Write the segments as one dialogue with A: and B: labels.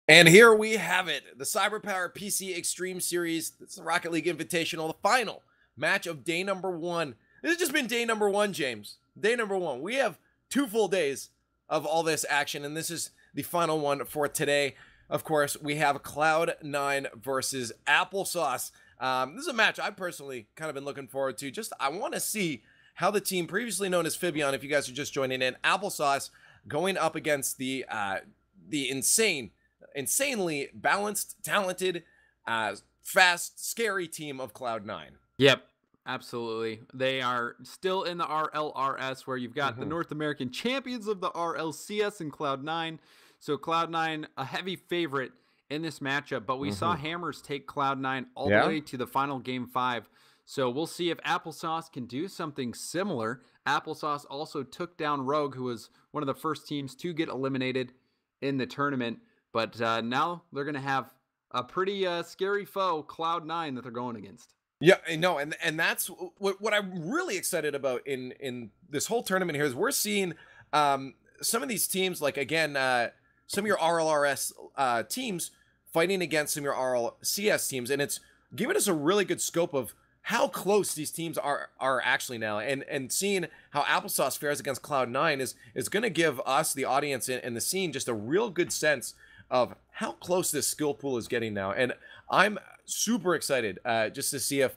A: And here we have it, the CyberpowerPC Extreme Series. It's the Rocket League Invitational, the final match of day number 1. This has just been day number 1, James. Day number 1. We have 2 full days of all this action, and this is the final one for today. Of course, we have Cloud9 versus Applesauce. This is a match I've personally kind of been looking forward to. I want to see how the team previously known as Fibion, if you guys are just joining in, Applesauce going up against the insanely balanced, talented, fast, scary team of Cloud9.
B: Yep, absolutely. They are still in the RLRS, where you've got the North American champions of the RLCS and Cloud9. So Cloud9, a heavy favorite in this matchup, but we saw Hammers take Cloud9 all the way to the final game 5. So we'll see if Applesauce can do something similar. Applesauce also took down Rogue, who was one of the first teams to get eliminated in the tournament. But now they're going to have a pretty scary foe, Cloud9, that they're going against.
A: Yeah, no, and that's what I'm really excited about in this whole tournament here is we're seeing some of these teams, like, again, some of your RLRS teams fighting against some of your RLCS teams, and it's giving us a really good scope of how close these teams are actually now, and seeing how Applesauce fares against Cloud9 is going to give us, the audience and the scene, just a real good sense of how close this skill pool is getting now. And I'm super excited just to see if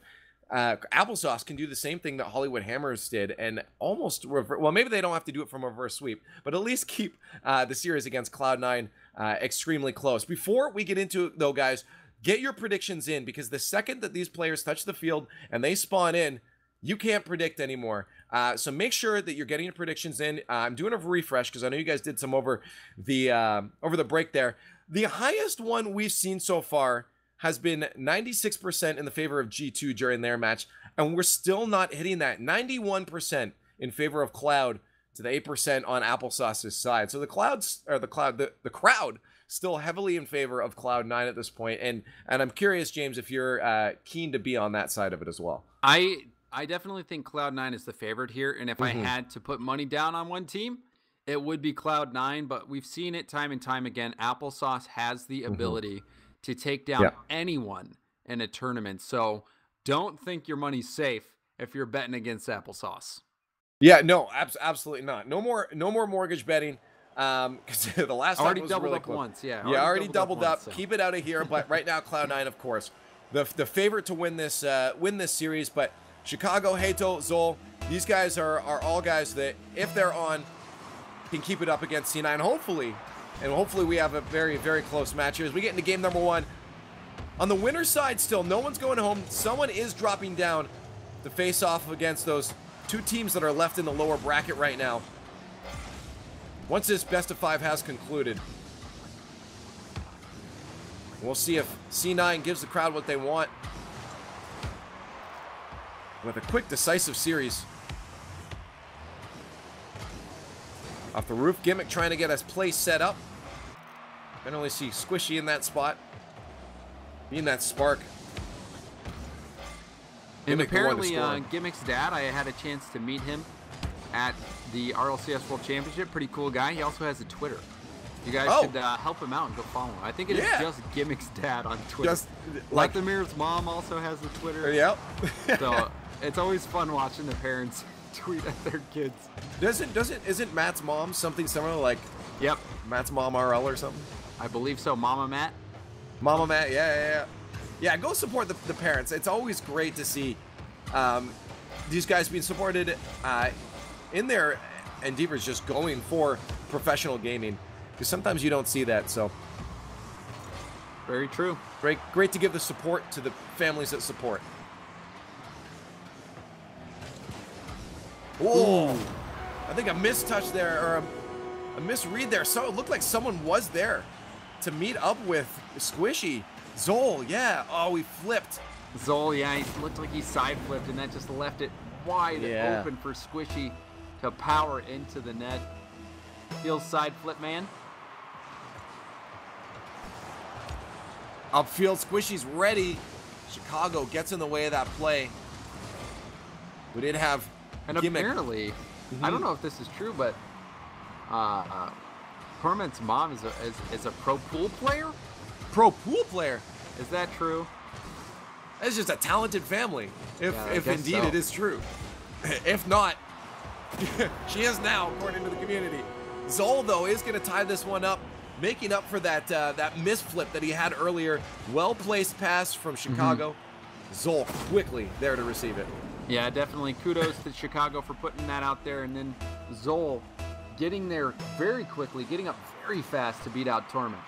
A: Applesauce can do the same thing that Hollywood Hammers did and almost reverse. Well, maybe they don't have to do it from a reverse sweep, but at least keep the series against Cloud9 extremely close. Before we get into it, though, guys, get your predictions in, because the second that these players touch the field and they spawn in, you can't predict anymore. So make sure that you're getting your predictions in. I'm doing a refresh because I know you guys did some over the break there. The highest one we've seen so far has been 96% in the favor of G2 during their match, and we're still not hitting that. 91% in favor of Cloud to the 8% on Applesauce's side. So the crowd still heavily in favor of Cloud9 at this point, and I'm curious, James, if you're keen to be on that side of it as well.
B: I definitely think Cloud9 is the favorite here, and if I had to put money down on one team, it would be Cloud9, but we've seen it time and time again. Applesauce has the ability to take down anyone in a tournament, so don't think your money's safe if you're betting against Applesauce.
A: Yeah, no, absolutely not. No more mortgage betting. Because the last
B: already
A: time was
B: doubled
A: really
B: up
A: close.
B: Once, yeah.
A: Already doubled up.
B: So.
A: Keep it out of here. But right now, Cloud9, of course, the favorite to win this series. But Chicago, Hato, Zol, these guys are all guys that, if they're on, can keep it up against C9. Hopefully we have a very, very close match here as we get into game number 1. On the winner's side, still no one's going home. Someone is dropping down to face off against those 2 teams that are left in the lower bracket right now. Once this best of 5 has concluded, we'll see if C9 gives the crowd what they want with a quick, decisive series. Off the roof, Gimmick trying to get us play set up. I can only see Squishy in that spot, being that spark.
B: And apparently, Gimmick's dad, I had a chance to meet him at the RLCS World Championship. Pretty cool guy. He also has a Twitter. You guys could help him out and go follow him. I think it is just Gimmick's dad on Twitter. Just like the Mirror's mom also has a Twitter.
A: Yep.
B: So it's always fun watching the parents tweet at their kids.
A: Isn't Matt's mom something similar, like Matt's mom RL or something?
B: I believe so. Mama Matt.
A: Mama Matt, yeah. Go support the parents. It's always great to see these guys being supported in their endeavors, just going for professional gaming, because sometimes you don't see that. So
B: very true.
A: Great to give the support to the families that support. Whoa! I think a mistouch there, or a misread there. So it looked like someone was there to meet up with Squishy. Zol, yeah. Oh, he flipped.
B: Zol, yeah, he looked like he side flipped, and that just left it wide open for Squishy to power into the net. Feels side flip, man.
A: Upfield, Squishy's ready. Chicago gets in the way of that play. We did have
B: and
A: Gimmick.
B: Apparently, I don't know if this is true, but Torment's mom is a pro pool player?
A: Pro pool player?
B: Is that true?
A: That's just a talented family, if indeed
B: so.
A: it is true. If not, she is now, according to the community. Zol, though, is going to tie this one up, making up for that misflip that he had earlier. Well-placed pass from Chicago. Zol quickly there to receive it.
B: Yeah, definitely kudos to Chicago for putting that out there. And then Zol getting there very quickly, getting up very fast to beat out Torment.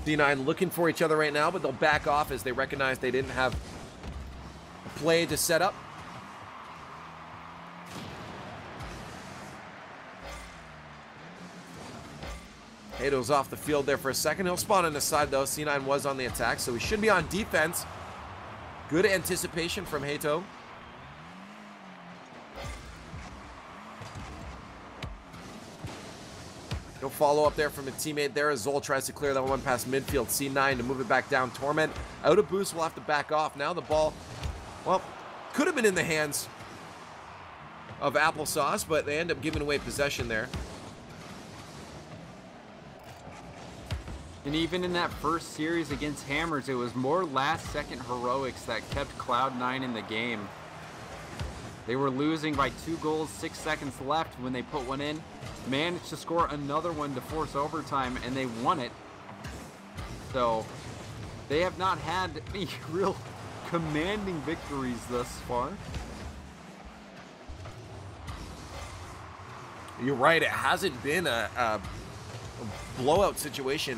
A: C9 looking for each other right now, but they'll back off as they recognize they didn't have a play to set up. Hato's off the field there for a second. He'll spawn on the side, though. C9 was on the attack, so he should be on defense. Good anticipation from Hato. No follow-up there from a teammate there as Zol tries to clear that one past midfield. C9 to move it back down. Torment out of boost, will have to back off. Now the ball, well, could have been in the hands of Applesauce, but they end up giving away possession there.
B: And even in that first series against Hammers, it was more last-second heroics that kept Cloud9 in the game. They were losing by 2 goals, 6 seconds left when they put one in. Managed to score another one to force overtime, and they won it. So they have not had any real commanding victories thus far.
A: You're right, it hasn't been a blowout situation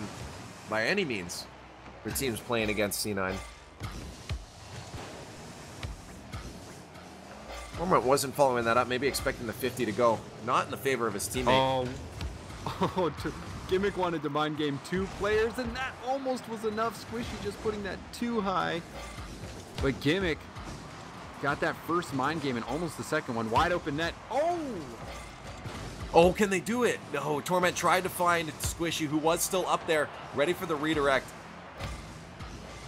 A: by any means for teams playing against C9. Torment wasn't following that up, maybe expecting the 50 to go. Not in the favor of his teammate.
B: Gimmick wanted to mind game 2 players, and that almost was enough. Squishy just putting that too high. But Gimmick got that first mind game and almost the second one. Wide open net.
A: Oh, can they do it? No, Torment tried to find Squishy, who was still up there, ready for the redirect.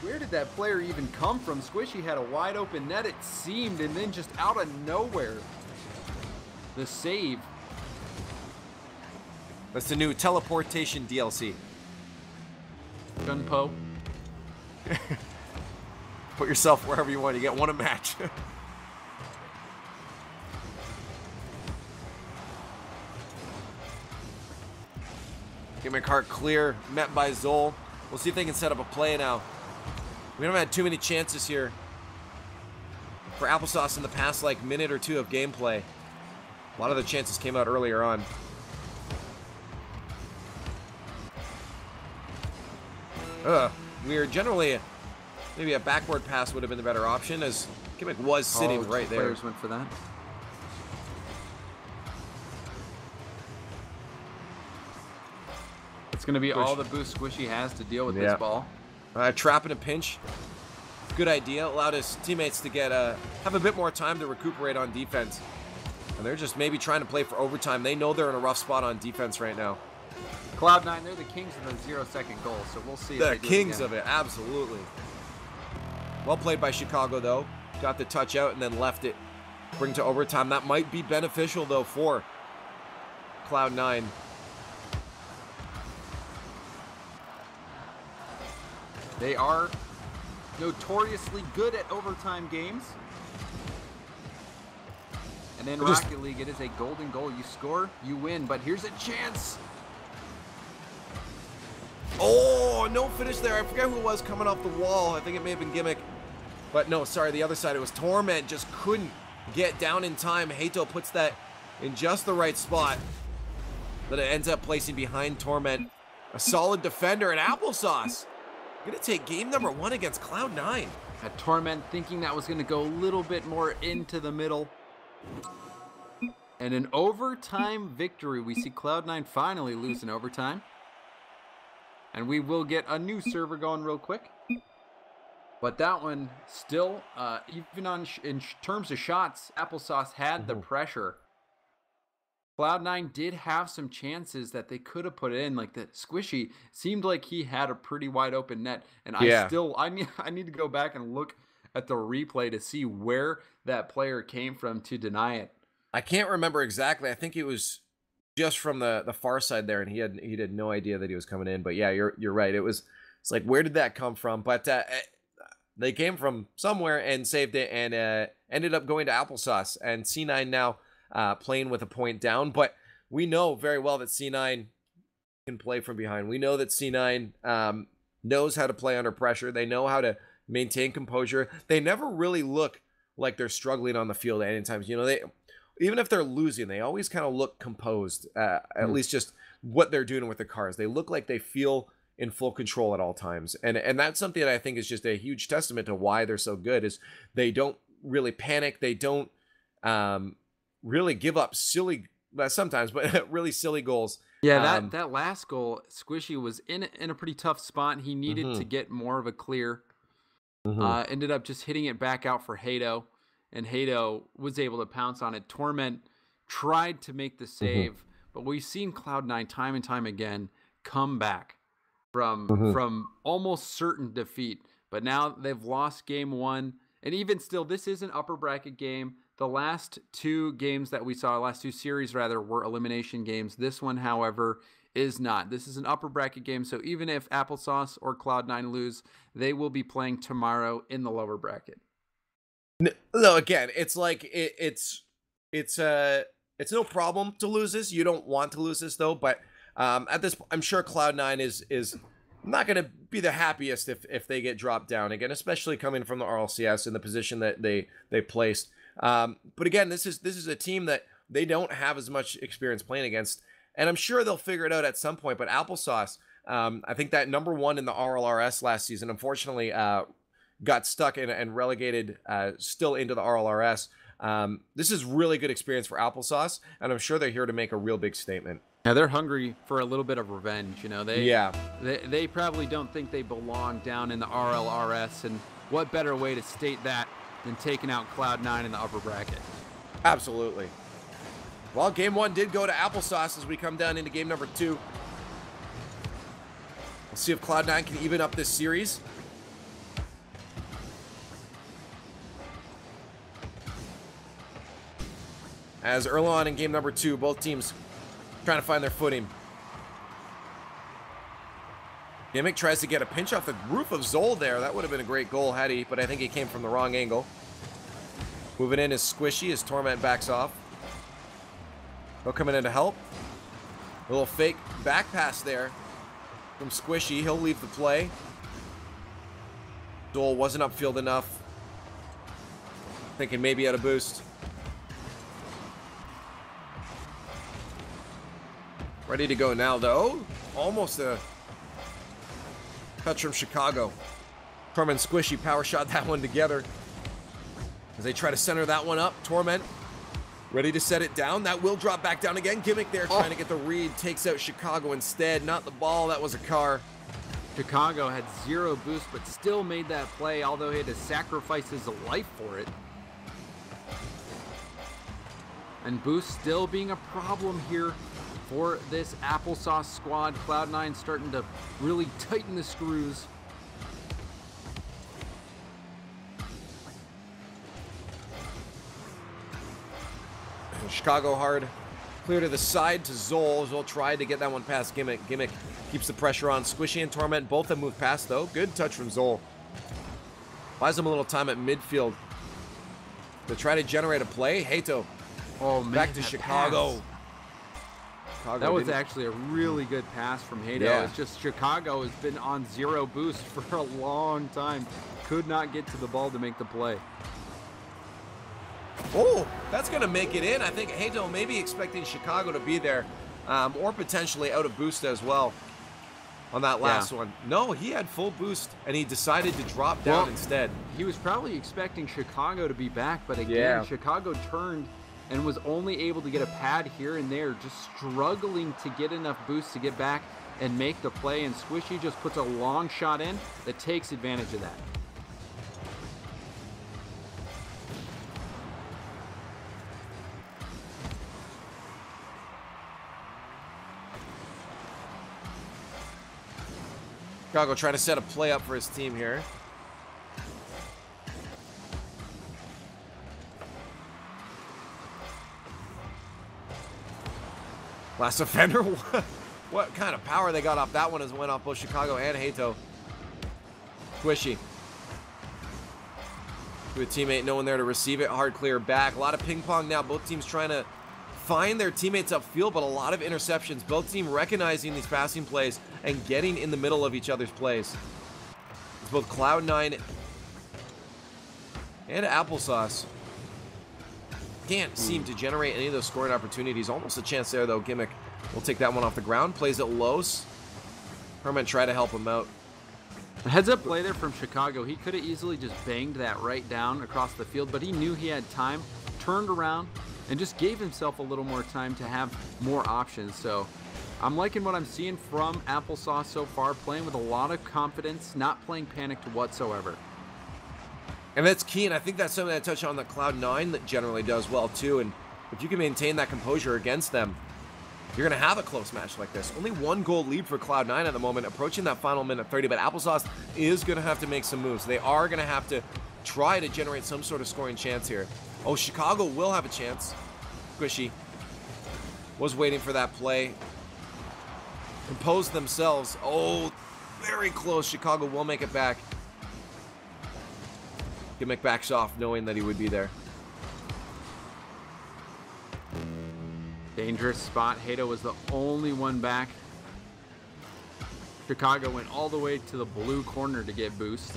B: Where did that player even come from? Squishy had a wide open net, it seemed, and then just out of nowhere, the save.
A: That's the new teleportation DLC.
B: Gunpo.
A: Put yourself wherever you want. You get one a match. Gimmick Heart clear, met by Zol. We'll see if they can set up a play now. We haven't had too many chances here for Applesauce in the past like minute or two of gameplay. A lot of the chances came out earlier on. Weird. Generally, maybe a backward pass would have been the better option, as Gimmick was sitting right there.
B: Players went for that. It's going to be all the boost Squishy has to deal with this ball.
A: Trap in a pinch. Good idea. Allowed his teammates to get have a bit more time to recuperate on defense. And they're just maybe trying to play for overtime. They know they're in a rough spot on defense right now.
B: Cloud9, they're the kings of the 0-second goal, so we'll see.
A: The kings of it, absolutely. Well played by Chicago, though. Got the touch out and then left it. Bring to overtime. That might be beneficial, though, for Cloud9.
B: They are notoriously good at overtime games. And in Rocket League, it is a golden goal. You score, you win, but here's a chance.
A: Oh, no finish there. I forget who it was coming off the wall. I think it may have been Gimmick. But no, sorry, the other side. It was Torment. Just couldn't get down in time. Hato puts that in just the right spot. But it ends up placing behind Torment. A solid defender, and Applesauce gonna take game number 1 against Cloud9.
B: At Torment thinking that was gonna go a little bit more into the middle. And an overtime victory. We see Cloud9 finally lose in overtime. And we will get a new server going real quick. But that one still, even in terms of shots, Applesauce had the pressure. Cloud9 did have some chances that they could have put in, like the Squishy seemed like he had a pretty wide open net, and I need to go back and look at the replay to see where that player came from to deny it.
A: I can't remember exactly. I think it was just from the far side there, and he had no idea that he was coming in. But yeah, you're right. It's like, where did that come from? But they came from somewhere and saved it, and ended up going to applesauce. And C9 now playing with a point down, but we know very well that C9 can play from behind. We know that C9 knows how to play under pressure. They know how to maintain composure. They never really look like they're struggling on the field at any times. You know, they, even if they're losing, they always kind of look composed, at least just what they're doing with the cars. They look like they feel in full control at all times. And that's something that I think is just a huge testament to why they're so good, is they don't really panic. They don't really give up silly, sometimes, but really silly goals.
B: Yeah, that last goal, Squishy was in a pretty tough spot. He needed to get more of a clear. Ended up just hitting it back out for Hato, and Hato was able to pounce on it. Torment tried to make the save, but we've seen Cloud9 time and time again come back from almost certain defeat. But now they've lost game one, and even still, this is an upper bracket game. The last two games that we saw, last two series rather, were elimination games. This one, however, is not. This is an upper bracket game, so even if Applesauce or Cloud9 lose, they will be playing tomorrow in the lower bracket.
A: No, again, it's like it's no problem to lose this. You don't want to lose this though, but at this, I'm sure Cloud9 is not going to be the happiest if they get dropped down again, especially coming from the RLCS in the position that they placed. But again, this is a team that they don't have as much experience playing against, and I'm sure they'll figure it out at some point. But Applesauce, I think that #1 in the RLRS last season, unfortunately, got stuck and relegated still into the RLRS. This is really good experience for Applesauce, and I'm sure they're here to make a real big statement.
B: Yeah, they're hungry for a little bit of revenge. You know, they probably don't think they belong down in the RLRS, and what better way to state that than taking out Cloud9 in the upper bracket?
A: Absolutely. Well, game one did go to Applesauce as we come down into game number 2. We'll see if Cloud9 can even up this series. As early on in game number 2, both teams trying to find their footing. Gimmick tries to get a pinch off the roof of Zol there. That would have been a great goal had he, but I think he came from the wrong angle. Moving in is Squishy as Torment backs off. He'll come in to help. A little fake back pass there from Squishy. He'll leave the play. Zol wasn't upfield enough. Thinking maybe at a boost. Ready to go now, though. Almost a touch from Chicago. Torment and Squishy power shot that one together as they try to center that one up. Torment ready to set it down. That will drop back down again. Gimmick there trying to get the read. Takes out Chicago instead. Not the ball. That was a car.
B: Chicago had 0 boost, but still made that play, although he had to sacrifice his life for it. And boost still being a problem here for this Applesauce squad. Cloud9 starting to really tighten the screws.
A: And Chicago hard. Clear to the side to Zol. Zol tried to get that one past Gimmick. Gimmick keeps the pressure on. Squishy and Torment both have moved past though. Good touch from Zol. Buys him a little time at midfield to try to generate a play. Hato.
B: Oh man,
A: back to Chicago.
B: That was actually a really good pass from Hato.
A: Yeah.
B: It's just Chicago has been on 0 boost for a long time. Could not get to the ball to make the play.
A: Oh, that's going to make it in. I think Hato may be expecting Chicago to be there, or potentially out of boost as well on that last one. No, he had full boost, and he decided to drop down instead.
B: He was probably expecting Chicago to be back, but again, Chicago turned and was only able to get a pad here and there, just struggling to get enough boost to get back and make the play, and Squishy just puts a long shot in that takes advantage of that.
A: Chicago trying to set a play up for his team here. Last offender. What kind of power they got off that one as it went off both Chicago and Hato. Squishy. To a teammate, no one there to receive it. Hard clear back. A lot of ping pong now. Both teams trying to find their teammates upfield, but a lot of interceptions. Both teams recognizing these passing plays and getting in the middle of each other's plays. It's both Cloud9 and Applesauce. Can't seem to generate any of those scoring opportunities. Almost a chance there, though. Gimmick will take that one off the ground. Plays it low. Herman try to help him out.
B: A heads-up play there from Chicago. He could have easily just banged that right down across the field, but he knew he had time, turned around, and just gave himself a little more time to have more options. So I'm liking what I'm seeing from Applesauce so far, playing with a lot of confidence, not playing panicked whatsoever.
A: And that's key, and I think that's something that I touch on that Cloud9 that generally does well too. And if you can maintain that composure against them, you're going to have a close match like this. Only 1 goal lead for Cloud9 at the moment, approaching that final minute 30, but Applesauce is going to have to make some moves. They are going to have to try to generate some sort of scoring chance here. Oh, Chicago will have a chance. Squishy was waiting for that play. Composed themselves. Oh, very close. Chicago will make it back. Gimmick backs off, knowing that he would be there.
B: Dangerous spot. Hato was the only one back. Chicago went all the way to the blue corner to get boost.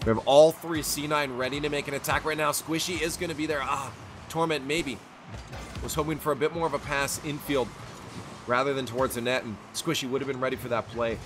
A: We have all 3 C9 ready to make an attack right now. Squishy is going to be there. Torment maybe. Was hoping for a bit more of a pass infield rather than towards the net, and Squishy would have been ready for that play.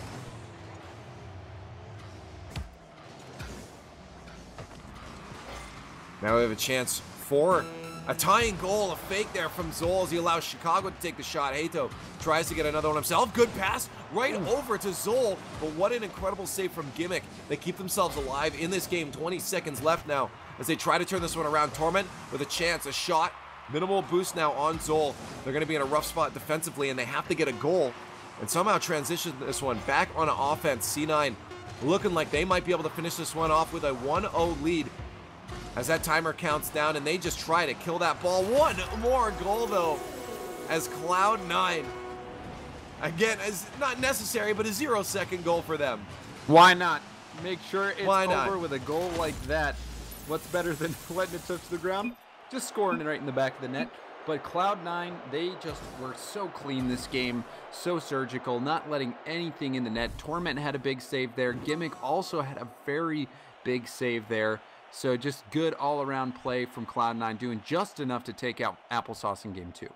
A: Now we have a chance for a tying goal, a fake there from Zol as he allows Chicago to take the shot. Hato tries to get another one himself. Good pass right over to Zol, but what an incredible save from Gimmick. They keep themselves alive in this game. 20 seconds left now as they try to turn this one around. Torment with a chance, a shot. Minimal boost now on Zol. They're going to be in a rough spot defensively, and they have to get a goal and somehow transition this one back on offense. C9 looking like they might be able to finish this one off with a 1-0 lead as that timer counts down, and they just try to kill that ball. One more goal, though, as Cloud9, again, is not necessary, but a 0-second goal for them.
B: Why not? Make sure it's over with a goal like that. What's better than letting it touch the ground? Just scoring it right in the back of the net. But Cloud9, they just were so clean this game, so surgical, not letting anything in the net. Torment had a big save there. Gimmick also had a very big save there. So just good all-around play from Cloud9, doing just enough to take out Applesauce in game 2.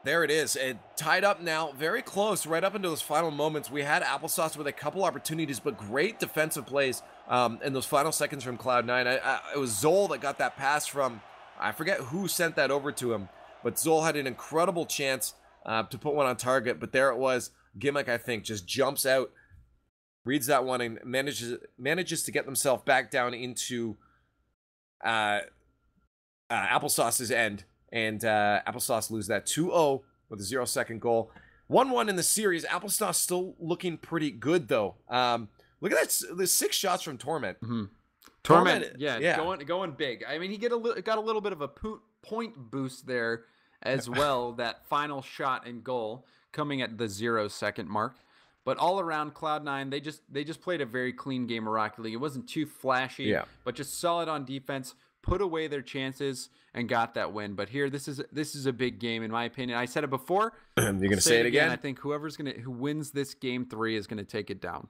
A: There it is. It tied up now, very close, right up into those final moments. We had Applesauce with a couple opportunities, but great defensive plays in those final seconds from Cloud9. It was Zol that got that pass from, I forget who sent that over to him, but Zol had an incredible chance to put one on target, but there it was. Gimmick, I think, just jumps out, reads that one, and manages to get themselves back down into Applesauce's end. And Applesauce lose that 2-0 with a 0-second goal. 1-1 in the series. Applesauce still looking pretty good, though. Look at that. There's 6 shots from Torment.
B: Torment, yeah. Going big. I mean, he got a little bit of a point boost there as well. That final shot and goal coming at the 0-second mark. But all around Cloud9, they just played a very clean game of Rocket League. It wasn't too flashy, but just solid on defense, put away their chances, and got that win. But here, this is a big game in my opinion. I said it before.
A: You're gonna say it again?
B: I think who wins this game 3 is gonna take it down.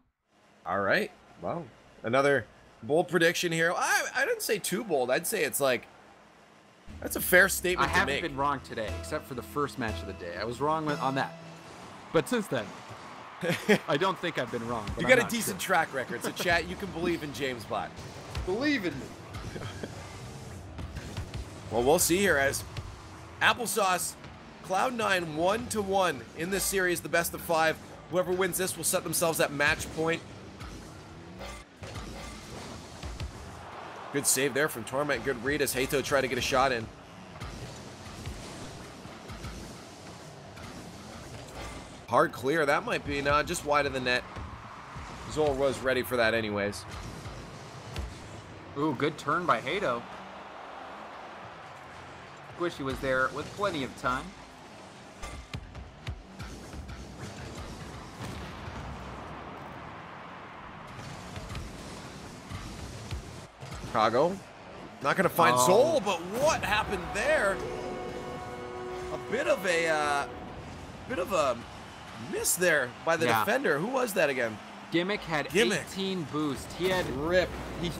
A: All right. Well, another bold prediction here. I didn't say too bold. I'd say it's like, that's a fair statement to make.
B: I haven't been wrong today, except for the first match of the day. I was wrong on that. But since then, I don't think I've been wrong.
A: You got a decent track record, so chat, you can believe in James Bott.
B: Believe in me.
A: Well, we'll see here as Applesauce, Cloud9 1-1 in this series, the best of 5. Whoever wins this will set themselves at match point. Good save there from Torment. Good read as Hato tried to get a shot in. Hard clear. That might be just wide of the net. Zol was ready for that anyways.
B: Ooh, good turn by Hato. Squishy was there with plenty of time.
A: Chicago not going to find Zol, but what happened there? A bit of a miss there by the defender. Who was that again?
B: Gimmick had 18 boost. He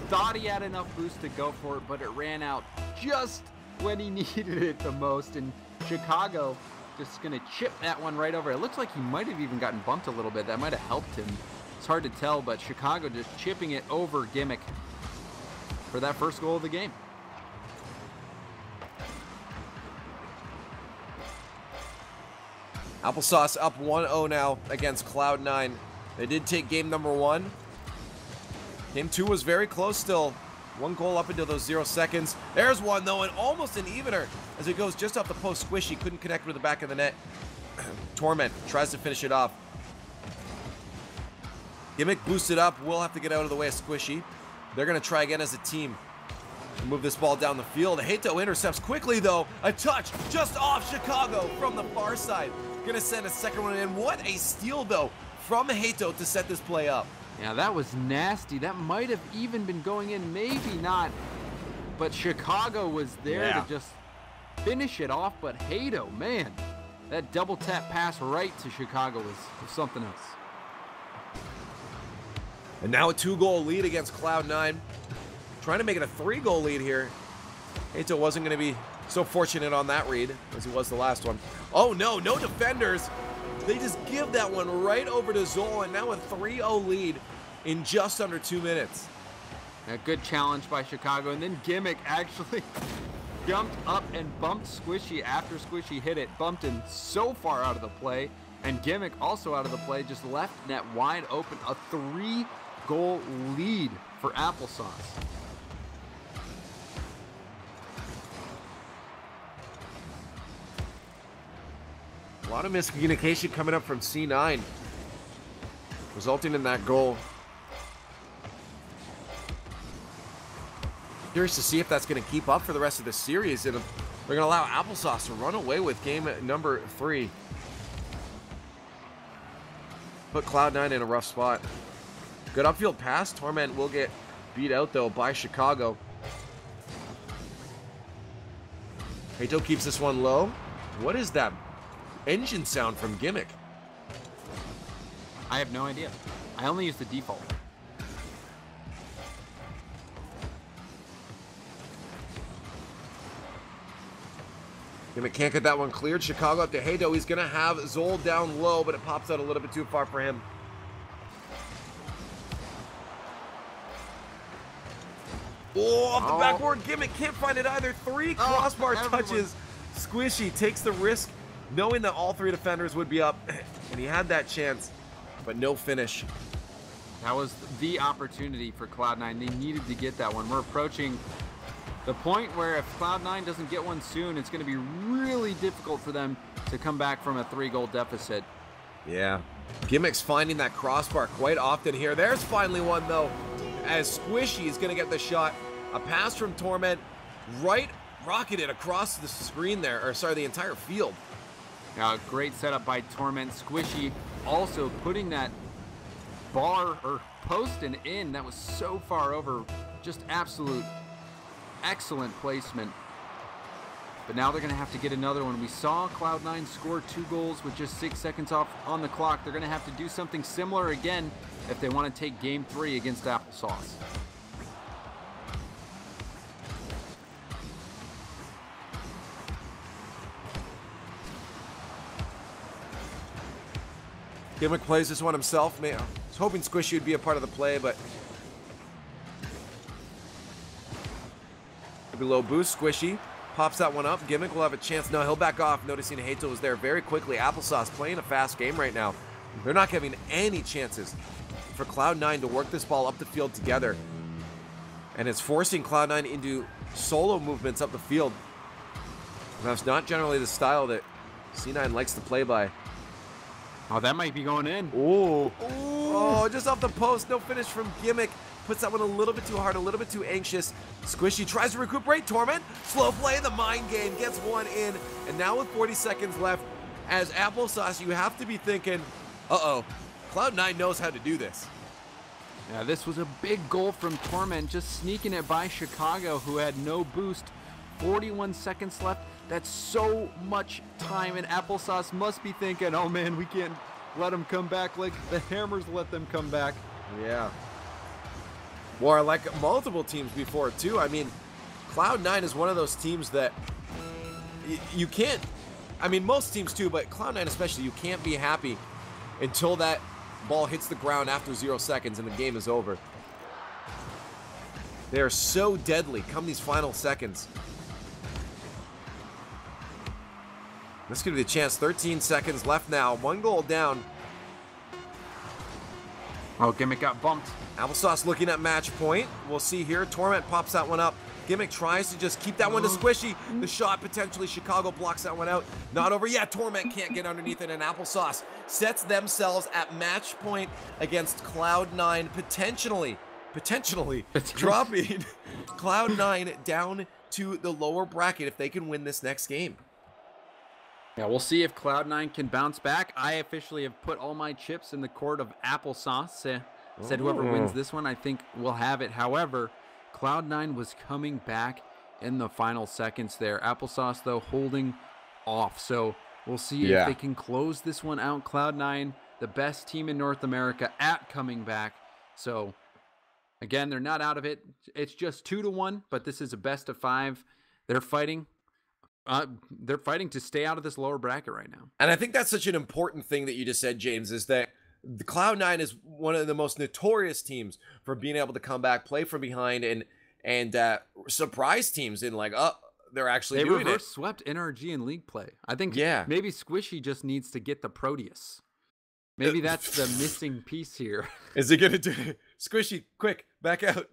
B: thought he had enough boost to go for it, but it ran out just when he needed it the most. And Chicago just going to chip that one right over. It looks like he might have even gotten bumped a little bit. That might have helped him. It's hard to tell, but Chicago just chipping it over Gimmick for that first goal of the game.
A: Applesauce up 1-0 now against Cloud9. They did take game number 1. Game 2 was very close still. 1 goal up until those 0 seconds. There's one though, and almost an evener as it goes just off the post. Squishy couldn't connect with the back of the net. Torment tries to finish it off. Gimmick boosted up. Will have to get out of the way of Squishy. They're going to try again as a team. Move this ball down the field. Hato intercepts quickly though. A touch just off Chicago from the far side. Gonna send a second one in. What a steal though from Hato to set this play up.
B: Yeah, that was nasty. That might have even been going in, maybe not. But Chicago was there to just finish it off. But Hato, man, that double tap pass right to Chicago was something else.
A: And now a 2-goal lead against Cloud9. Trying to make it a 3-goal lead here. Hato wasn't going to be so fortunate on that read as he was the last one. Oh no, no defenders. They just give that one right over to Zol, and now a 3-0 lead in just under 2 minutes.
B: A good challenge by Chicago, and then Gimmick actually jumped up and bumped Squishy after Squishy hit it. Bumped him so far out of the play, and Gimmick also out of the play, just left net wide open. A 3-goal lead for Applesauce.
A: A lot of miscommunication coming up from C9, resulting in that goal. Curious to see if that's going to keep up for the rest of the series, and they're going to allow Applesauce to run away with game number 3. Put Cloud9 in a rough spot. Good upfield pass. Torment will get beat out though by Chicago. Hato keeps this one low. What is that engine sound from Gimmick?
B: I have no idea. I only use the default.
A: Gimmick can't get that one cleared. Chicago up to Hato. He's going to have Zol down low, but it pops out a little bit too far for him. Oh, off the backboard. Gimmick can't find it either. 3 crossbar touches. Squishy takes the risk, knowing that all 3 defenders would be up, and he had that chance, but no finish.
B: That was the opportunity for Cloud9. They needed to get that one. We're approaching the point where if Cloud9 doesn't get one soon, it's going to be really difficult for them to come back from a 3-goal deficit.
A: Yeah. Gimmick's finding that crossbar quite often here. There's finally one, though, as Squishy is going to get the shot. A pass from Torment, right rocketed across the screen there, or sorry, the entire field.
B: Great setup by Torment. Squishy also putting that bar or post and in. That was so far over. Just absolute excellent placement. But now they're going to have to get another one. We saw Cloud9 score 2 goals with just 6 seconds off on the clock. They're going to have to do something similar again if they want to take game 3 against Applesauce.
A: Gimmick plays this one himself. Man, I was hoping Squishy would be a part of the play, but below boost. Squishy pops that one up. Gimmick will have a chance. No, he'll back off, noticing Hato was there very quickly. Applesauce playing a fast game right now. They're not giving any chances for Cloud9 to work this ball up the field together. And it's forcing Cloud9 into solo movements up the field. And that's not generally the style that C9 likes to play by.
B: Oh, that might be going in.
A: Oh, just off the post. No finish from Gimmick. puts that one a little bit too hard, a little bit too anxious. Squishy tries to recuperate. Torment, slow play, the mind game, gets one in. And now with 40 seconds left, as Applesauce, you have to be thinking, uh-oh, Cloud9 knows how to do this.
B: Yeah, this was a big goal from Torment, just sneaking it by Chicago, who had no boost. 41 seconds left. That's so much time, and Applesauce must be thinking, oh man, we can't let them come back like the Hammers let them come back.
A: Yeah. Or like multiple teams before, too. I mean, Cloud9 is one of those teams that you can't, I mean, most teams too, but Cloud9 especially, you can't be happy until that ball hits the ground after 0 seconds and the game is over. They are so deadly come these final seconds. This could be the chance. 13 seconds left now. 1 goal down.
B: Oh, Gimmick got bumped.
A: Applesauce looking at match point. We'll see here. Torment pops that one up. Gimmick tries to just keep that one to Squishy. The shot potentially. Chicago blocks that one out. Not over yet. Torment can't get underneath it, and Applesauce sets themselves at match point against Cloud9, potentially dropping Cloud9 down to the lower bracket if they can win this next game.
B: Yeah, we'll see if Cloud9 can bounce back. I officially have put all my chips in the court of Applesauce. Said whoever wins this one, I think will have it. However, Cloud9 was coming back in the final seconds there. Applesauce, though, holding off. So we'll see if they can close this one out. Cloud9, the best team in North America at coming back. So, again, they're not out of it. It's just 2-1, but this is a best of 5. They're fighting. They're fighting to stay out of this lower bracket right now.
A: And I think that's such an important thing that you just said, James, is that the Cloud9 is one of the most notorious teams for being able to come back, play from behind, and surprise teams in like, oh, they're actually doing it.
B: They reverse swept NRG in league play. I think maybe Squishy just needs to get the Proteus. Maybe that's the missing piece here.
A: Is it gonna do Squishy? Quick, back out.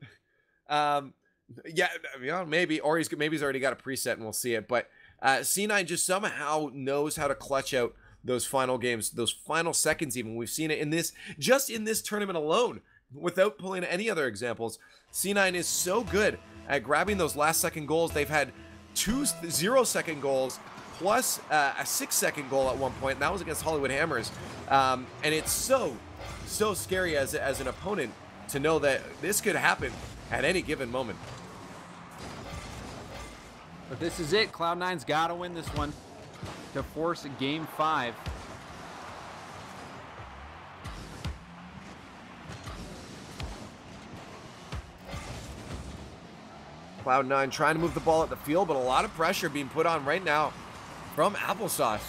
A: Yeah, you know, maybe, or maybe he's already got a preset and we'll see it. But C9 just somehow knows how to clutch out those final games, those final seconds even. We've seen it in this, just in this tournament alone, without pulling any other examples. C9 is so good at grabbing those last second goals. They've had 2 0-second goals plus a 6-second goal at one point, and that was against Hollywood Hammers. And it's so scary as an opponent to know that this could happen at any given moment.
B: But this is it. Cloud9's got to win this one to force game 5.
A: Cloud9 trying to move the ball at the field, but a lot of pressure being put on right now from Applesauce.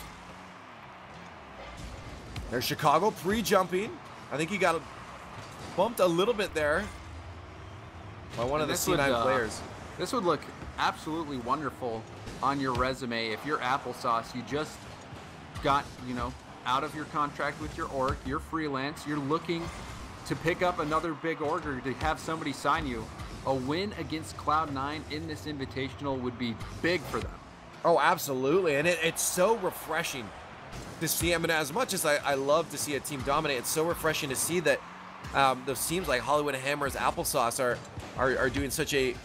A: There's Chicago pre-jumping. I think he got bumped a little bit there by one of the C9 players.
B: This would look absolutely wonderful on your resume if you're Applesauce. You just got, you know, out of your contract with your org, you're freelance, you're looking to pick up another big org or to have somebody sign you. A win against Cloud9 in this Invitational would be big for them.
A: Oh, absolutely. And it's so refreshing to see. I mean, as much as I love to see a team dominate, it's so refreshing to see that those teams like Hollywood Hammers, Applesauce are doing such a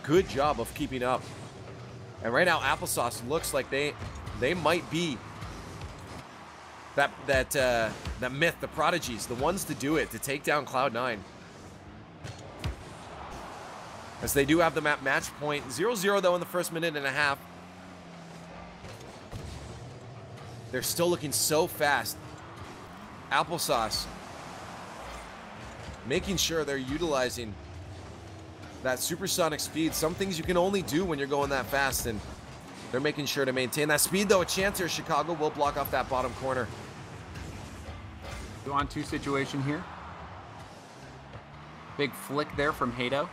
A: good job of keeping up. And right now, Applesauce looks like they might be that myth, the prodigies, the ones to do it, to take down Cloud9. As they do have the match point. 0-0 though in the first minute and a half. They're still looking so fast. Applesauce making sure they're utilizing that supersonic speed. Some things you can only do when you're going that fast, and they're making sure to maintain that speed though. A chance here. Chicago will block off that bottom corner.
B: 2-on-2 situation here. Big flick there from Hato.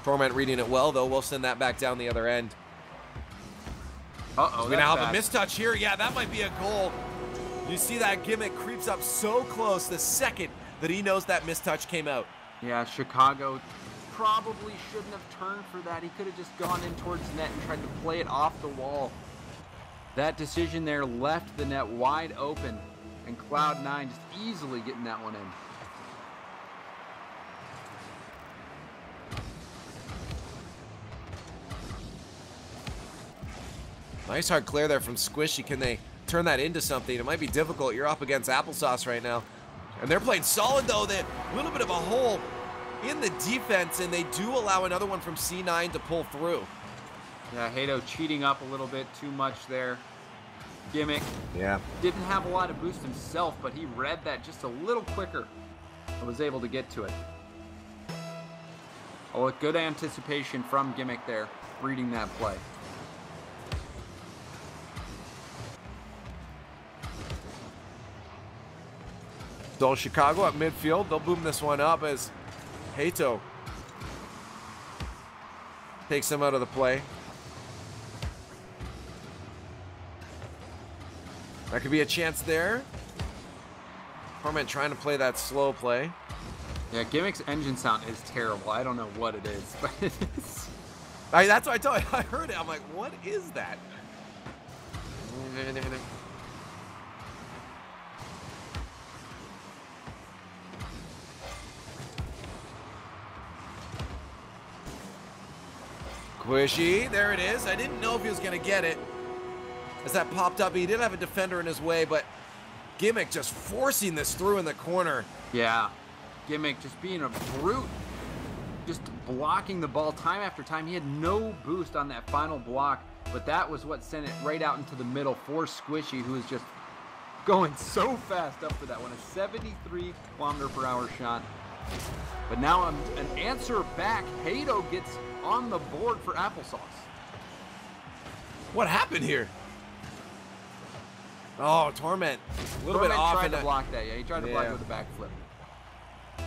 A: Torment reading it well though. We'll send that back down the other end.
B: Uh-oh,
A: we now have a mistouch here. Yeah, that might be a goal. You see that Gimmick creeps up so close the second that he knows that mistouch came out.
B: Yeah, Chicago probably shouldn't have turned for that. He could have just gone in towards the net and tried to play it off the wall. That decision there left the net wide open, and Cloud9 just easily getting that one in.
A: Nice hard clear there from Squishy. Can they turn that into something? It might be difficult. You're up against Applesauce right now. And they're playing solid, though. They a little bit of a hole in the defense, and they do allow another one from C9 to pull through.
B: Yeah, Hato cheating up a little bit too much there. Gimmick.
A: Yeah.
B: Didn't have a lot of boost himself, but he read that just a little quicker and was able to get to it. Oh, good anticipation from Gimmick there, reading that play.
A: So Chicago at midfield, they'll boom this one up as Hato takes him out of the play. That could be a chance there. Torment trying to play that slow play.
B: Yeah, Gimmick's engine sound is terrible. I don't know what it is, but it is.
A: That's what I told you. I heard it. I'm like, what is that? Squishy, there it is. I didn't know if he was going to get it. As that popped up, he did have a defender in his way, but Gimmick just forcing this through in the corner.
B: Yeah, Gimmick just being a brute, just blocking the ball time after time. He had no boost on that final block, but that was what sent it right out into the middle for Squishy, who is just going so fast up for that one. A 73-kilometer-per-hour shot. But now an answer back. Hato gets on the board for Applesauce.
A: What happened here? Oh, Torment. A little bit off.
B: Tried to block that. Yeah, he tried to block it with a backflip.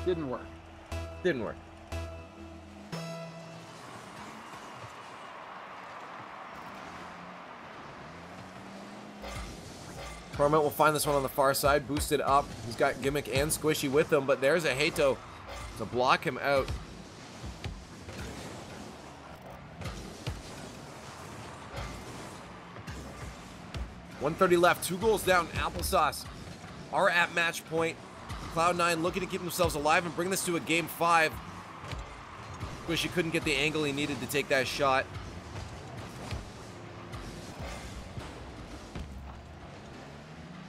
B: Didn't work.
A: Didn't work. Torment will find this one on the far side, boosted up. He's got Gimmick and Squishy with him, but there's a Hato to block him out. .130 left, 2 goals down. Applesauce are at match point. Cloud9 looking to keep themselves alive and bring this to a game 5. Squishy couldn't get the angle he needed to take that shot.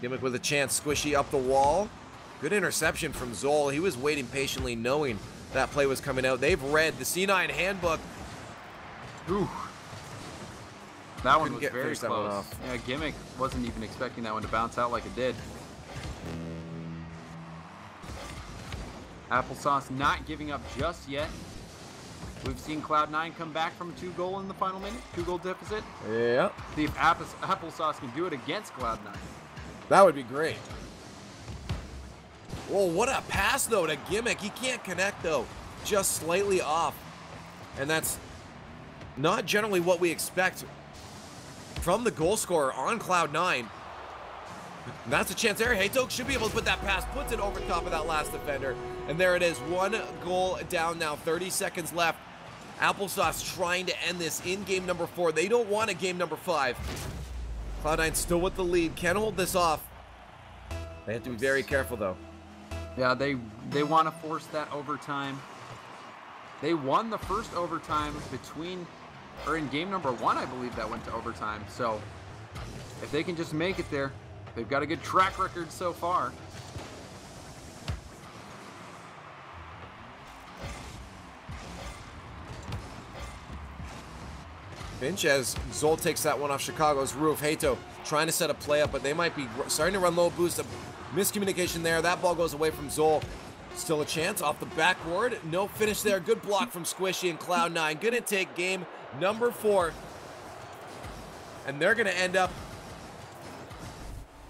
A: Gimmick with a chance, Squishy up the wall. Good interception from Zol. He was waiting patiently knowing that play was coming out. They've read the C9 handbook.
B: Ooh. That one was very close.
A: That one off.
B: Yeah, Gimmick wasn't even expecting that one to bounce out like it did. Applesauce not giving up just yet. We've seen Cloud9 come back from a 2-goal in the final minute, 2-goal deficit.
A: Yeah.
B: See if Applesauce can do it against Cloud9.
A: That would be great. Whoa, what a pass, though, to Gimmick. He can't connect, though. Just slightly off. And that's not generally what we expect from the goal scorer on Cloud9. That's a chance there. Hato should be able to put that pass, puts it over top of that last defender. And there it is, 1 goal down now, 30 seconds left. Applesauce trying to end this in game number 4. They don't want a game number 5. Cloud9 still with the lead, can hold this off. They have to be very careful, though.
B: Yeah, they want to force that overtime. They won the first overtime in game number 1, I believe that went to overtime. So if they can just make it there, they've got a good track record so far.
A: Finch as Zol takes that one off Chicago's roof. Hato trying to set a play up, but they might be starting to run low boost. A miscommunication there. That ball goes away from Zol. Still a chance off the backboard. No finish there. Good block from Squishy and Cloud9. Gonna take game number 4. And they're gonna end up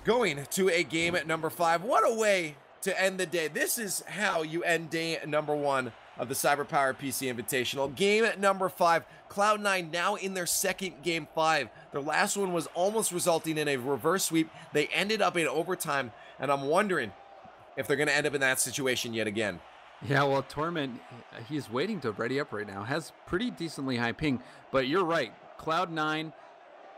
A: going to a game at number 5. What a way to end the day. This is how you end day number 1 of the CyberpowerPC Invitational. Game at number 5. Cloud9 now in their second game 5. Their last one was almost resulting in a reverse sweep. They ended up in overtime, and I'm wondering if they're going to end up in that situation yet again.
B: Yeah, well, Torment, he's waiting to ready up right now. Has pretty decently high ping, but you're right. Cloud9,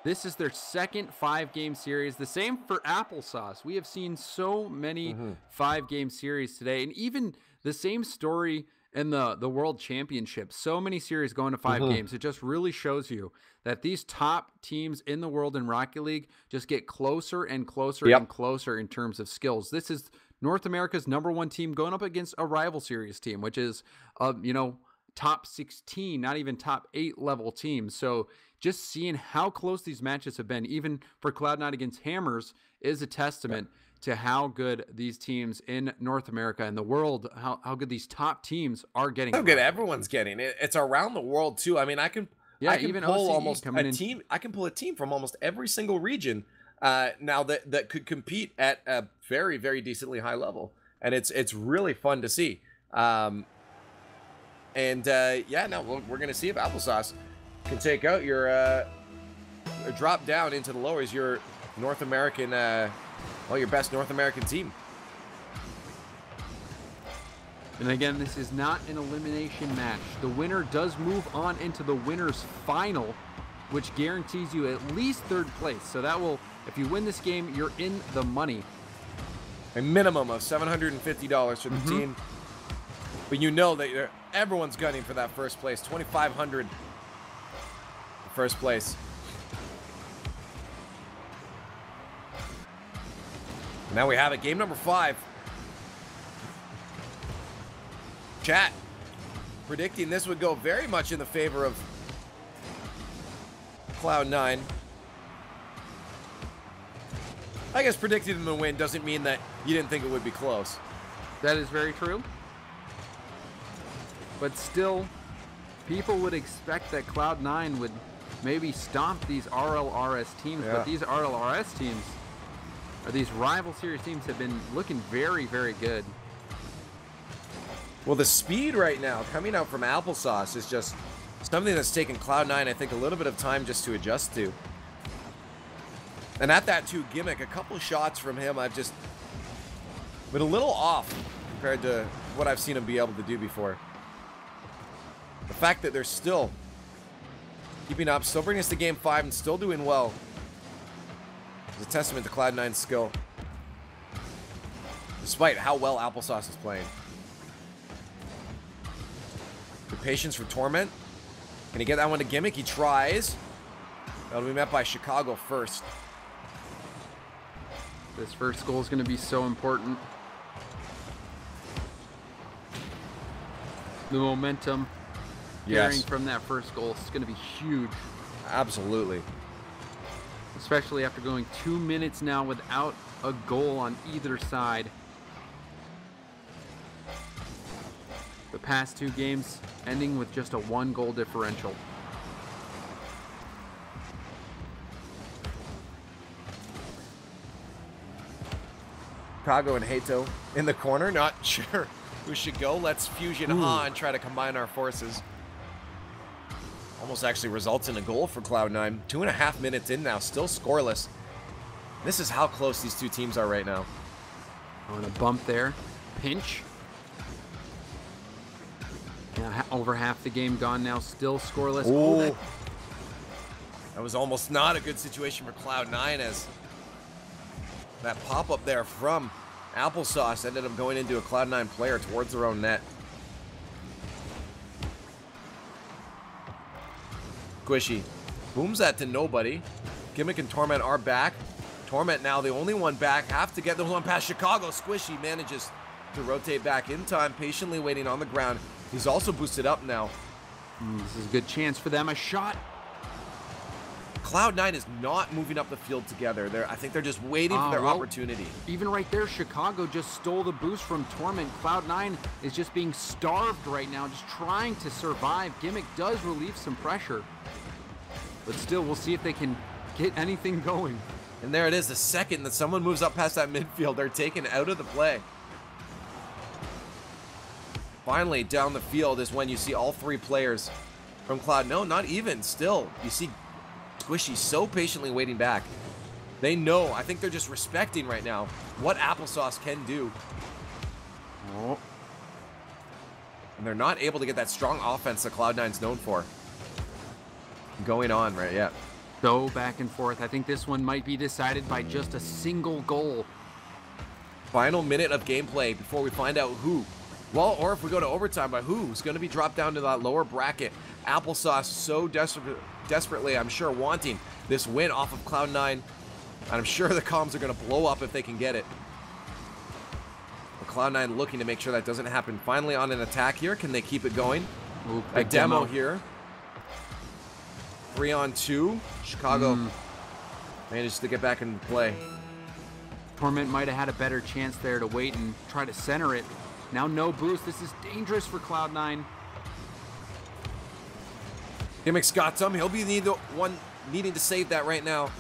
B: this is their second 5-game series. The same for Applesauce. We have seen so many 5-game series today, and even the same story in the World Championship. So many series going to 5 games. It just really shows you that these top teams in the world in Rocket League just get closer and closer and closer in terms of skills. This is North America's #1 team going up against a rival series team, which is, you know, top 16, not even top 8 level teams. So just seeing how close these matches have been, even for Cloud9 against Hammers, is a testament to how good these teams in North America and the world, how good these top teams are getting.
A: How good everyone's getting. It's around the world too. I mean, I can
B: even
A: pull
B: OCE
A: almost a team. I can pull a team from almost every single region now that could compete at a very, very decently high level, and it's really fun to see. Yeah, no, we're gonna see if Applesauce can take out your drop down into the lowers your North American, your best North American team.
B: And again, this is not an elimination match. The winner does move on into the winner's final, which guarantees you at least 3rd place. So that will, if you win this game, you're in the money.
A: A minimum of $750 for the team. But you know that everyone's gunning for that first place. $2,500 first place. Now we have it. Game number 5. Chat predicting this would go very much in the favor of Cloud9. I guess predicting them to win doesn't mean that you didn't think it would be close.
B: That is very true. But still, people would expect that Cloud9 would maybe stomp these RLRS teams, but these RLRS teams, or these rival series teams, have been looking very, very good.
A: Well, the speed right now coming out from Applesauce is just something that's taken Cloud9, I think, a little bit of time just to adjust to. And at that 2 gimmick, a couple shots from him, I've just been a little off compared to what I've seen him be able to do before. The fact that they're still keeping up, still bringing us to game 5 and still doing well is a testament to Cloud9's skill. Despite how well Applesauce is playing. Good patience for Torment. Can he get that one to gimmick? He tries. That'll be met by Chicago first.
B: This first goal is going to be so important. The momentum carrying from that first goal is going to be huge.
A: Absolutely.
B: Especially after going 2 minutes now without a goal on either side. The past 2 games ending with just a 1-goal differential.
A: Chicago and Hato in the corner. Not sure who should go. Let's Fusion Ha and try to combine our forces. Almost actually results in a goal for Cloud9. 2.5 minutes in now, still scoreless. This is how close these 2 teams are right now.
B: On a bump there. Pinch. Yeah, over half the game gone now, still scoreless.
A: Oh, that was almost not a good situation for Cloud9, as that pop-up there from Applesauce ended up going into a Cloud9 player towards their own net. Squishy booms that to nobody. Gimmick and Torment are back. Torment now the only one back. Have to get the one past Chicago. Squishy manages to rotate back in time, patiently waiting on the ground. He's also boosted up now.
B: This is a good chance for them. A shot.
A: Cloud9 is not moving up the field together. I think they're just waiting for their opportunity.
B: Even right there, Chicago just stole the boost from Torment. Cloud9 is just being starved right now, just trying to survive. Gimmick does relieve some pressure. But still, we'll see if they can get anything going.
A: And there it is, the second that someone moves up past that midfield, they're taken out of the play. Finally, down the field is when you see all 3 players from Cloud. No, not even. Still, you see Squishy so patiently waiting back. They know. I think they're just respecting right now what Applesauce can do. Oh. And they're not able to get that strong offense that Cloud9's known for going on right yet.
B: So back and forth. I think this one might be decided by just a single goal.
A: Final minute of gameplay before we find out who Well, or if we go to overtime, but who's going to be dropped down to that lower bracket? Applesauce so desperately, I'm sure, wanting this win off of Cloud9. And I'm sure the comms are going to blow up if they can get it. But Cloud9 looking to make sure that doesn't happen. Finally on an attack here. Can they keep it going?
B: Ooh,
A: a demo here. 3-on-2. Chicago managed to get back into play.
B: Torment might have had a better chance there to wait and try to center it. Now no boost. This is dangerous for Cloud9.
A: Gimmick's got some. He'll be the one needing to save that right now.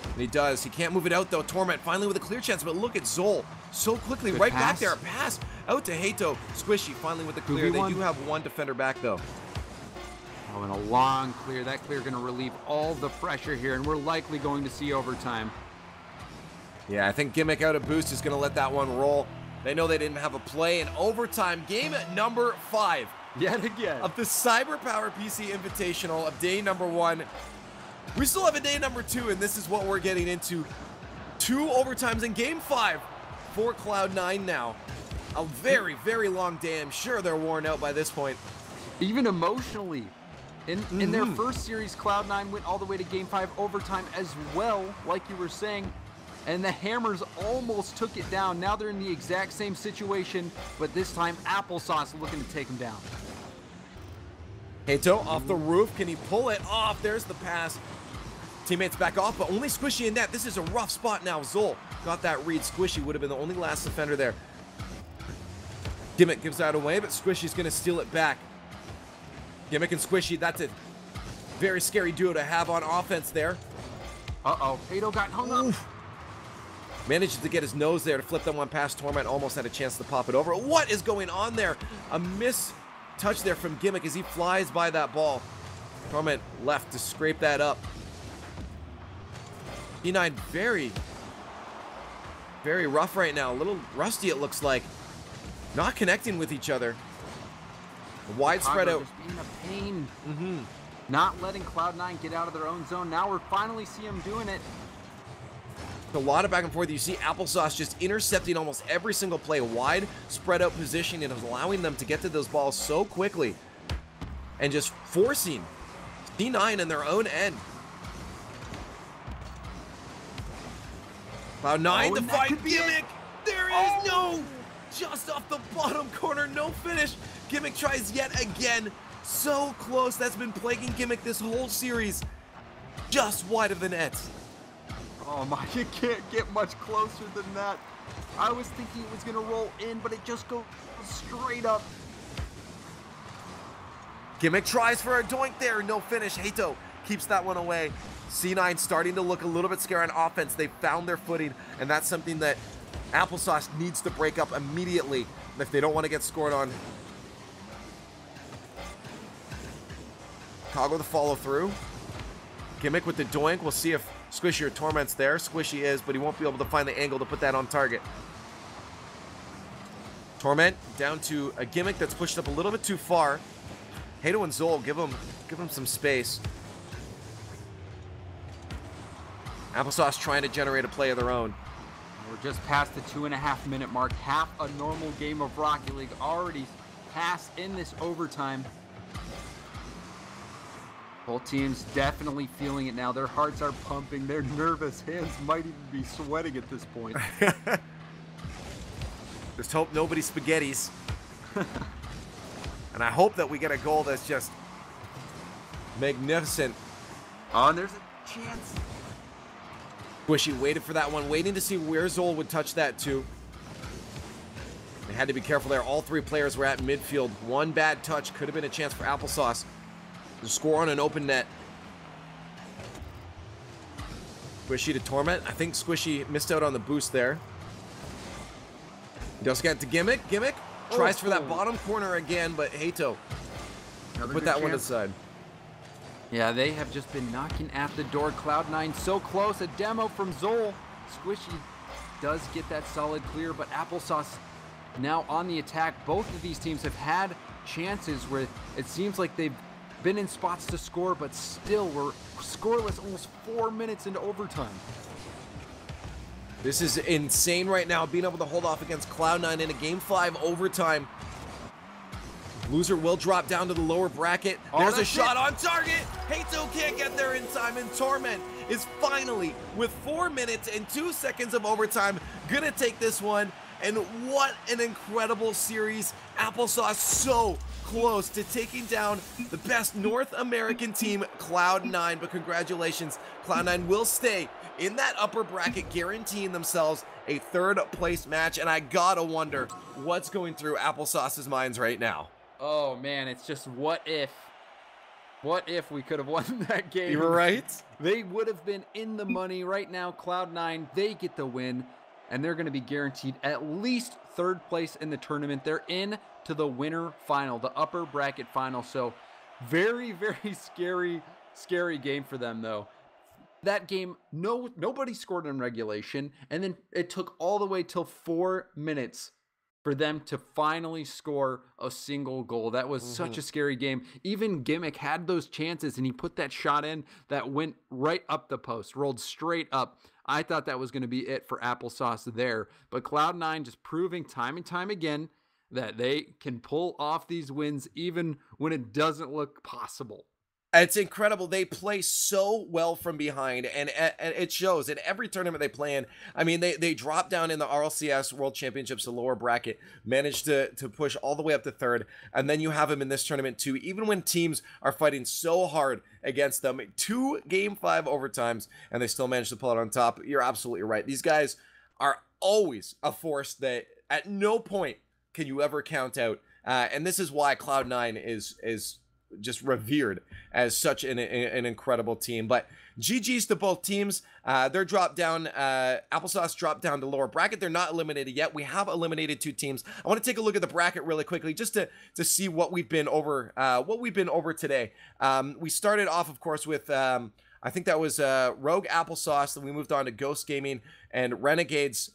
A: And he does. He can't move it out though. Torment finally with a clear chance, but look at Zol so quickly.
B: Good
A: right
B: pass.
A: back there. A pass out to Hato. Squishy finally with the clear. They do have one defender back though.
B: Oh, and a long clear. That clear going to relieve all the pressure here, and we're likely going to see overtime.
A: Yeah, I think Gimmick out of boost is going to let that one roll. They know they didn't have a play in overtime. Game number 5.
B: Yet again.
A: Of the CyberpowerPC Invitational of day number 1. We still have a day number 2, and this is what we're getting into. 2 overtimes in game 5 for Cloud9 now. A very, very long day. I'm sure they're worn out by this point.
B: Even emotionally. In their first series, Cloud9 went all the way to game 5 overtime as well, like you were saying. And the Hammers almost took it down. Now they're in the exact same situation, but this time Applesauce looking to take them down.
A: Hato off the roof. Can he pull it off? There's the pass. Teammates back off, but only Squishy in net. This is a rough spot now. Zol got that read. Squishy would have been the only last defender there. Gimmick gives that away, but Squishy's going to steal it back. Gimmick and Squishy, that's a very scary duo to have on offense there.
B: Uh-oh, Hato got hung up.
A: Manages to get his nose there to flip that one past Torment. Almost had a chance to pop it over. What is going on there? A miss touch there from Gimmick as he flies by that ball. Torment left to scrape that up. C9 very, very rough right now. A little rusty it looks like. Not connecting with each other. Wide spread out.
B: Just being a pain. Not letting Cloud9 get out of their own zone. Now we're finally seeing them doing it.
A: A lot of back and forth. You see Applesauce just intercepting almost every single play. Wide spread out position and allowing them to get to those balls so quickly. And just forcing C9 in their own end. Cloud9 to fight Gimmick. There is no, just off the bottom corner, no finish. Gimmick tries yet again. So close. That's been plaguing Gimmick this whole series. Just wide of the net.
B: Oh my, you can't get much closer than that. I was thinking it was gonna roll in, but it just goes straight up.
A: Gimmick tries for a doink there, no finish. Hato keeps that one away. C9 starting to look a little bit scary on offense. They found their footing, and that's something that Applesauce needs to break up immediately if they don't want to get scored on. Chicago the follow through. Gimmick with the doink. We'll see if Squishy or Torment's there. Squishy is, but he won't be able to find the angle to put that on target. Torment down to a Gimmick that's pushed up a little bit too far. Hato and Zol, give him some space. Applesauce trying to generate a play of their own.
B: We're just past the 2.5-minute mark. Half a normal game of Rocket League already passed in this overtime. Both teams definitely feeling it now. Their hearts are pumping. Their nervous hands might even be sweating at this point.
A: Just hope nobody spaghettis. And I hope that we get a goal that's just magnificent.
B: Oh, and there's a chance.
A: Squishy waited for that one, waiting to see where Zol would touch that to. They had to be careful there. All 3 players were at midfield. One bad touch could have been a chance for Applesauce to score on an open net. Squishy to Torment. I think Squishy missed out on the boost there. He does get to Gimmick. Gimmick tries for that bottom corner again, but Hato put that one aside.
B: Yeah, they have just been knocking at the door. Cloud9 so close. A demo from Zol. Squishy does get that solid clear, but Applesauce now on the attack. Both of these teams have had chances where it seems like they've been in spots to score, but still we're scoreless almost 4 minutes into overtime.
A: This is insane right now, being able to hold off against Cloud9 in a Game 5 overtime. Loser will drop down to the lower bracket.
B: Oh,
A: There's a
B: that's
A: shot on target. Hato can't get there in time, and Torment is finally, with 4 minutes and 2 seconds of overtime, gonna take this one. And what an incredible series. Applesauce so close to taking down the best North American team, Cloud9. But congratulations, Cloud9 will stay in that upper bracket, guaranteeing themselves a third place match. And I gotta wonder what's going through Applesauce's minds right now.
B: Oh man, it's just what if we could have won that game.
A: You were right.
B: They would have been in the money right now. Cloud9, they get the win, and they're going to be guaranteed at least third place in the tournament. They're in to the winner final, the upper bracket final. So very, very scary game for them, though. That game, nobody scored in regulation, and then it took all the way till 4 minutes for them to finally score a single goal. That was such a scary game. Even Gimmick had those chances, and he put that shot in that went right up the post, rolled straight up. I thought that was going to be it for Applesauce there. But Cloud9 just proving time and time again that they can pull off these wins even when it doesn't look possible.
A: It's incredible. They play so well from behind, and it shows in every tournament they play in. I mean, they drop down in the RLCS World Championships, the lower bracket, managed to push all the way up to third, and then you have them in this tournament too. Even when teams are fighting so hard against them, 2 Game 5 overtimes, and they still manage to pull it on top. You're absolutely right. These guys are always a force that at no point can you ever count out, and this is why Cloud9 is just revered as such an incredible team. But GG's to both teams. They're dropped down. Applesauce dropped down to lower bracket. They're not eliminated yet. We have eliminated 2 teams. I want to take a look at the bracket really quickly just to see what we've been over today. We started off, of course, with I think that was Rogue Applesauce. Then we moved on to Ghost Gaming and Renegades.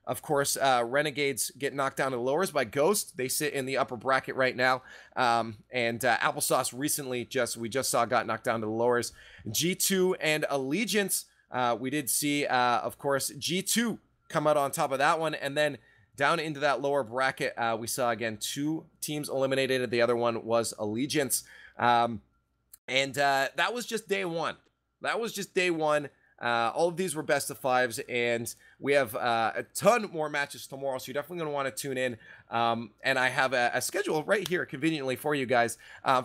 A: Of course, Renegades get knocked down to the lowers by Ghost. They sit in the upper bracket right now. And Applesauce recently we just saw got knocked down to the lowers. G2 and Allegiance, we did see, of course, G2 come out on top of that one. And then down into that lower bracket, we saw, again, 2 teams eliminated. The other one was Allegiance. And that was just day one. All of these were best of 5s, and we have a ton more matches tomorrow, so you're definitely going to want to tune in. And I have a schedule right here conveniently for you guys.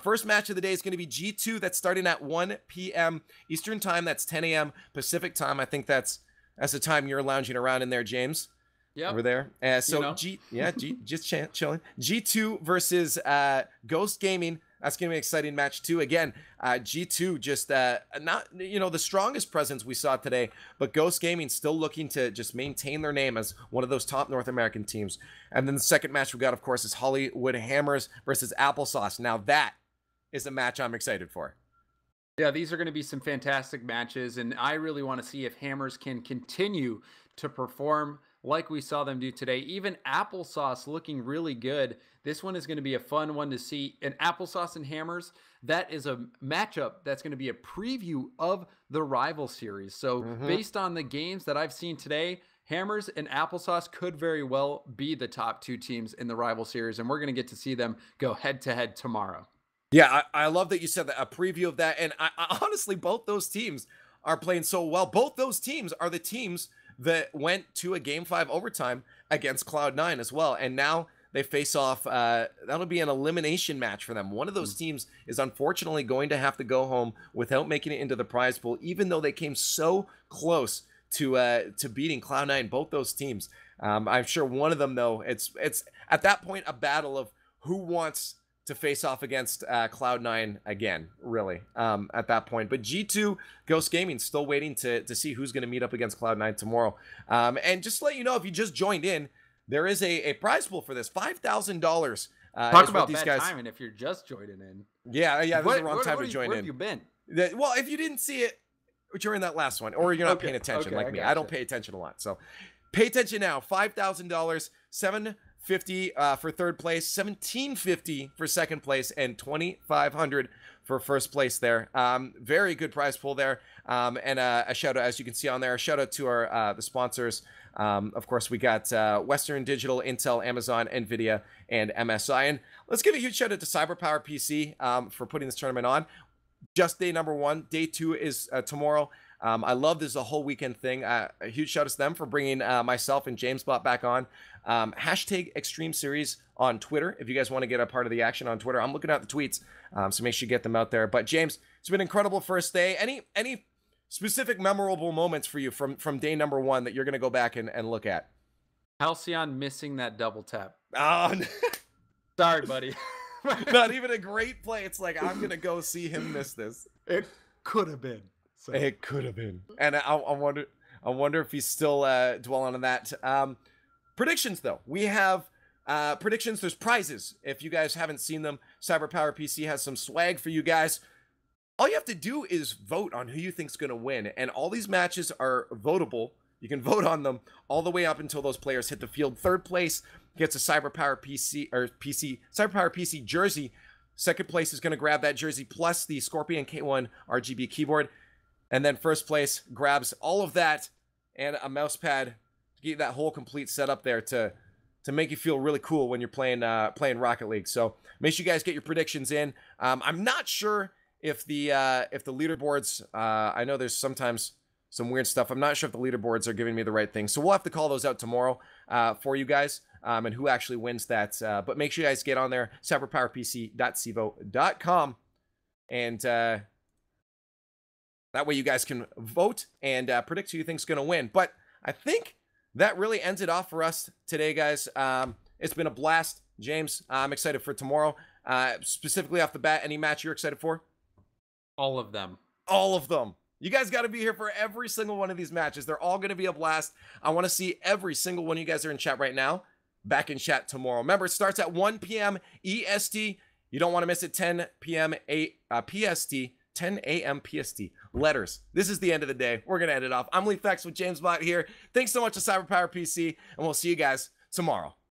A: First match of the day is going to be G2. That's starting at 1 p.m. Eastern time. That's 10 a.m. Pacific time. I think that's the time you're lounging around in there, James.
B: Yeah,
A: over there. So just chilling. G2 versus Ghost Gaming. That's going to be an exciting match too. Again, G2 just not, the strongest presence we saw today, but Ghost Gaming still looking to just maintain their name as one of those top North American teams. And then the second match we got, of course, is Hollywood Hammers versus Applesauce. Now that is a match I'm excited for.
B: Yeah, these are going to be some fantastic matches, and I really want to see if Hammers can continue to perform like we saw them do today. Even Applesauce looking really good. This one is going to be a fun one to see. And Applesauce and Hammers, that is a matchup that's going to be a preview of the rival series. So based on the games that I've seen today, Hammers and Applesauce could very well be the top 2 teams in the rival series, and we're going to get to see them go head-to-head tomorrow.
A: Yeah, I love that you said that, a preview of that. And I honestly, both those teams are playing so well. Both those teams are the teams that went to a Game 5 overtime against Cloud9 as well. And now they face off. That'll be an elimination match for them. One of those teams is unfortunately going to have to go home without making it into the prize pool, even though they came so close to beating Cloud9, both those teams. I'm sure one of them, though, it's at that point a battle of who wants to face off against Cloud9 again, really, at that point. But G2 Ghost Gaming still waiting to see who's going to meet up against Cloud9 tomorrow. And just to let you know, if you just joined in, there is a prize pool for this, $5,000.
B: Talk about these guys timing if you're just joining in.
A: Yeah, this is the wrong time to join in.
B: Where have you been?
A: Well, if you didn't see it during that last one, or you're not paying attention like me, I don't pay attention a lot. So pay attention now. $5,000, $1,250 for third place, $1,750 for second place, and $2,500 for first place there. Very good prize pool there. And a shout out, as you can see on there, a shout out to our the sponsors. Of course, we got Western Digital, Intel, Amazon, Nvidia, and MSI. And let's give a huge shout out to CyberpowerPC for putting this tournament on. Just day number 1. Day 2 is tomorrow. I love this is a whole weekend thing. A huge shout out to them for bringing myself and James Bot back on. Hashtag Extreme Series on Twitter. If you guys want to get a part of the action on Twitter, I'm looking at the tweets, so make sure you get them out there. But James, it's been an incredible first day. Any specific memorable moments for you from day number 1 that you're going to go back and look at?
B: Halcyon missing that double tap.
A: Oh,
B: sorry, buddy.
A: Not even a great play. It's like, I'm going to go see him miss this.
B: It could have been.
A: So. It could have been. And I wonder if he's still dwelling on that. Predictions, though. We have predictions. There's prizes. If you guys haven't seen them, CyberpowerPC has some swag for you guys. All you have to do is vote on who you think's going to win. And all these matches are votable. You can vote on them all the way up until those players hit the field. Third place gets a CyberpowerPC jersey. Second place is going to grab that jersey plus the Scorpion K1 RGB keyboard. And then first place grabs all of that and a mouse pad to get that whole complete setup there to make you feel really cool when you're playing Rocket League. So make sure you guys get your predictions in. I'm not sure if the leaderboards, I know there's sometimes some weird stuff. I'm not sure if the leaderboards are giving me the right thing. So we'll have to call those out tomorrow for you guys and who actually wins that. But make sure you guys get on there, cyberpowerpc.civo.com. And that way you guys can vote and predict who you think's going to win. But I think that really ends it off for us today, guys. It's been a blast. James, I'm excited for tomorrow. Specifically off the bat, any match you're excited for?
B: All of them.
A: All of them. You guys got to be here for every single one of these matches. They're all going to be a blast. I want to see every single one of you guys are in chat right now back in chat tomorrow. Remember, it starts at 1 p.m. EST. You don't want to miss it. 10 p.m. PST. 10 a.m. PST. Letters. This is the end of the day. We're going to end it off. I'm LeafX with James Bot here. Thanks so much to CyberpowerPC, and we'll see you guys tomorrow.